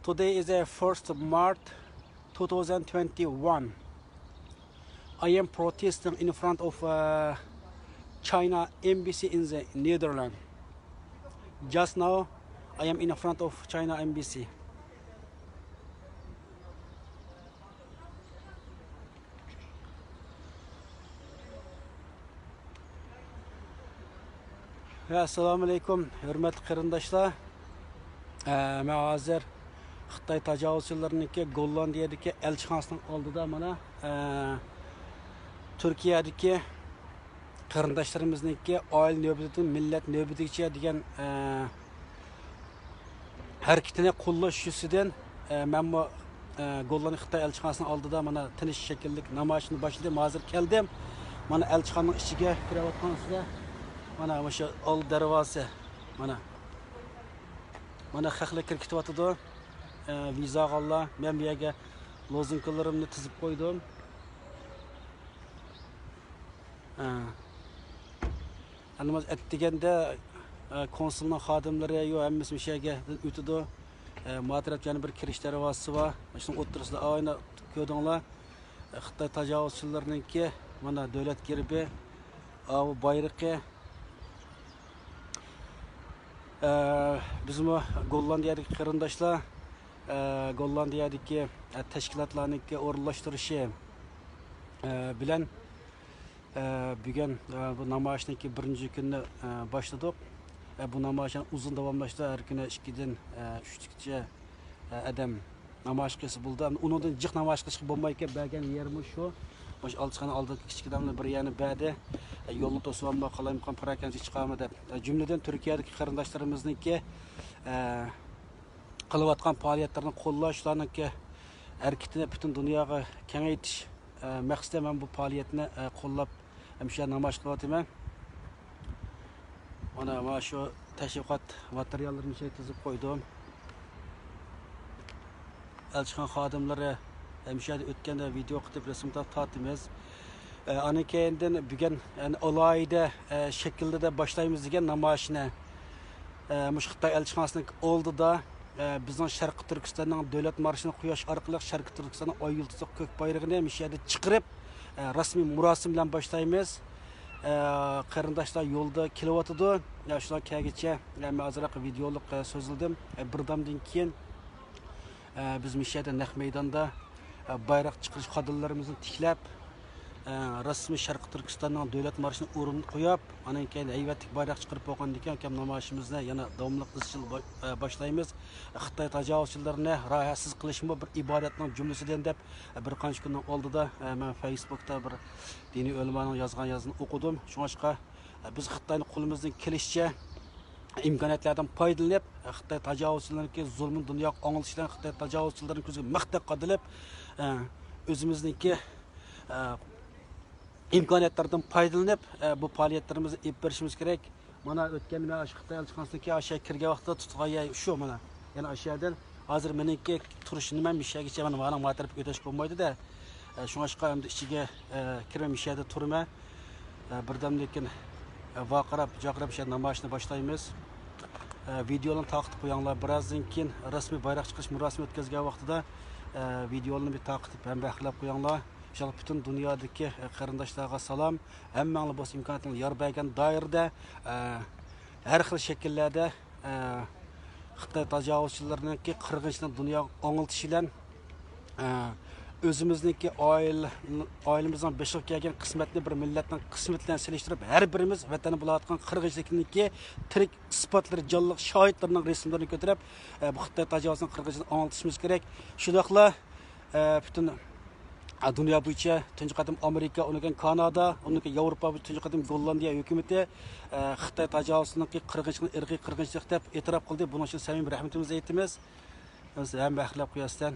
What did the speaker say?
Today is the 1st March 2021. I am protesting in front of China embassy in the Netherlands. Just now, I am in front of China embassy. Assalamu alaikum, hürmetli qarindoshlar. Men hozir Xitoy tajovuzchilarining Gollandiyadagi elchixonasining oldida mana Turkiyadagi qarindoshlarimizning oil navbatidan millat navbatigacha degan harakatini qo'llash yuzidan men bu Gollandiya Xitoy elchixonasining oldida mana tinish shakllik namoyishni boshladim. Hozir keldim. Mana elchixonaning ichiga kirayotgansizlar. Mana o'sha old darvoza mana xalqlar kirib ketyapti. Viza ollar. Men bu yerga lozunkalarımni tizib qo'ydim. Anımız etdigende konsulun xodimlari yo hammasi o'sha yerga o'tdi. Muataraf yana bir kirish darvozasi bor. Shuning o'rtasida ayni ko'rdinglar. Xitoy tajovuzchilarininki mana davlat gerbi, bu bayrog'i bizim Gollandiyadagi qarindoshlar Gollandiyadagi tashkilotlarning o'rinlashtirishi bilan bugun bu namoyishning birinchi kunini boshladik. Bu namoyishni uzun davomlashdi. Har kuni 2 dan 3 gacha adam namoyish qilsa bo'ldi. Undan jiq namoyish qilishga bo'lmaydi. Bergan yerimiz shu. Bosh alçıqanın aldığı kichikdamni bir yana ba'di yo'lni to'sib qalaymqon parakanchi chiqami deb jumladan Turkiyadagi qarindoshlarimizninki qilayotgan faoliyatlarni qo'llash, ularninki harakatini butun dunyoga kengaytirish maqsadida men bu faoliyatni qo'llab hamsha namoyish qilyapman. Mana shu tashviqot materiallarini tizib qo'ydim. Elchixona xodimlari hemşehri ötkende video kıtıp resim tartımız. Ana kendinden bugün olayda şekilde de başlayımız diyen namayişine Xitoy elçixonasining oldida bizning Sharq Turkistonning davlat marshini quyosh orqali Sharq Turkistonning oy yulduzi ko'k bayrog'ini mishada chiqarib rasmiy murosim bilan boshlaymiz. Qarindoshlar yo'lda kelyotdi. Shular kelguncha men azroq videolik so'zildim. Birdamdan keyin biz mishada naq maydonda bayroq chiqarish xodimlarimizni tiklab rasmiy Sharq Turkistonning davlat marshini o'rin qo'yib, anan keyin hayvatlik bayroq chiqarib bo'lgandan keyin namoyishimizni yana davomli izchil boshlaymiz. Xitoy tajovuzchilarini rohatsiz qilishmi bir ibodatning jumlasidan deb bir qancha kundan oldida men Facebookda bir diniy ulamoning yozgan yozini o'qidim. Shunga biz Xitoyni qo'limizdan kelishicha imkoniyatlardan foydalanib Xitoy tajovuzchilarining zulmni dunyoga anglitishdan Xitoy tajovuzchilarining ko'ziga maqtab qadilib o'zimizniki imkoniyatlardan foydalanib bu faoliyatlarimizni olib berishimiz kerak. Mana o'tgan men Xitoy elchixonasiga aşağı kirgan vaqtda tutg'ay shu mana yana aşağıdan hozir meniki turish nima mishagicha mana muatarif o'tash bo'lmaydi-da. Shunga endi ichiga kirib mishada turma. Birdan lekin vaqirab jaqirab shu namoyishni boshlaymiz. Videoni taqib qo'yinglar. Birozdan keyin rasmiy bayroq chiqish murosimi o'tkazgan vaqtida videoni bir taqib ham baxlab qo'yinglar. İnşallah bütün dünyadaki qarindoshlarga salom. Hammanglar bu imkoniyatni yor bergan doirada har xil shakllarda Xitoy tajovuzchilarining qirg'inchilik dunyoga anglitishi bilan o'zimizniki oilamizning beshiq kelgan qismatni bir millatning qismati bilan selishtirib har birimiz vatani bo'layotgan qirg'inchilikniki tirik isbotlari jonliq shohidlarning rasmlarini ko'tarib bu Xitoy tajovuzning qirg'inchiligini anglitishimiz kerak. Shundaqla bütün dünya bo'yicha tunji qadim Amerika, undan Kanada, undan Yevropa, tunji qadim Gollandiya hukumati Xitoy tajovuzning qirg'inchilik irqiy qirg'inchilik deb e'tirof qildi. Buning uchun samimiy rahmatimizni aytamiz. Biz ham baxtlab qo'yasizlar.